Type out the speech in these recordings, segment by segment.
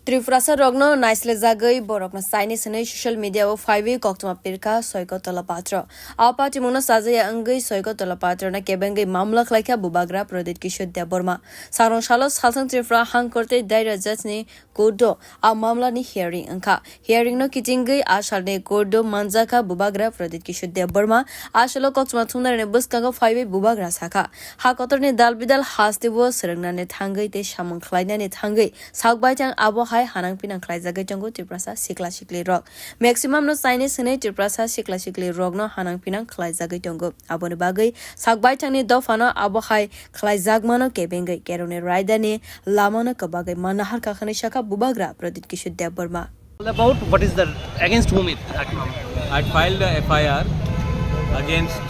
Trifrasa rogno nicely zagai borokna Chinese social media o 5 koktuma pirka soiko tolapatra. Apati muna sajaya angai soiko tolapatra na kebengai mamla khlaika Bubagra Pradyot Kishore Debbarma. Sangrong salo salsang trifra hang korte daira judge kodo a mamla ni hearing angka. Hearing no kitingai ashalne kodo manjaka Bubagra Pradyot Kishore Debbarma ashalo koktuma thumna ne buskanga 5 Bubagra saka. Ha kotorne dalbidal hastibo serangna ne thangai te shamang khlaina ne thangai sakbaitang abo hanang pinang khlaijagai tongo tiprasa sikla sikli rok maximum no Chinese hene tiprasa sikla sikli rok no hanang pinang khlaijagai tongo aboni bagai sakbai thangni dofano abo hai khlaijagmano kebengai kerone raidani lamano kabagai manahar kakhani shaka Bubagra Pradyot Kishore Debbarma. About what is the against whom it I filed a FIR against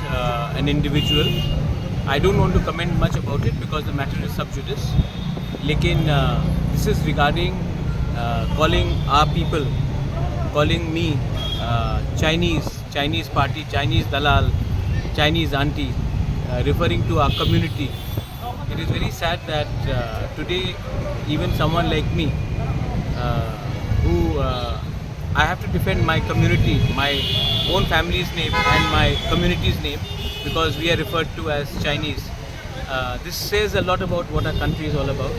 an individual. I don't want to comment much about it because the matter is sub judice. Lekin this is regarding calling our people, calling me Chinese party, Chinese dalal, Chinese auntie, referring to our community. It is very sad that today even someone like me, who I have to defend my community, my own family's name and my community's name because we are referred to as Chinese. This says a lot about what our country is all about.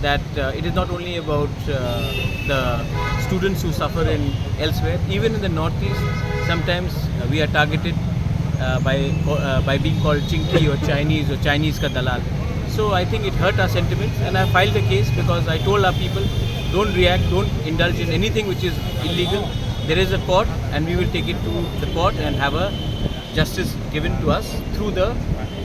That it is not only about the students who suffer in elsewhere. Even in the northeast, sometimes we are targeted by being called Chinky or Chinese ka dalal. So I think it hurt our sentiments, and I filed a case because I told our people, don't react, don't indulge in anything which is illegal. There is a court, and we will take it to the court and have a justice given to us through the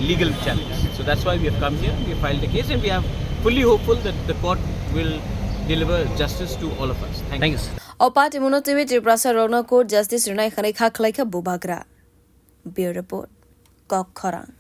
legal channels. So that's why we have come here. We have filed the case, and we are fully hopeful that the court will deliver justice to all of us. Thank you. Opati muno TV Triprasa rogno court justice runai khane kha khlaika Bubagra. Bureau report. Kok khorang.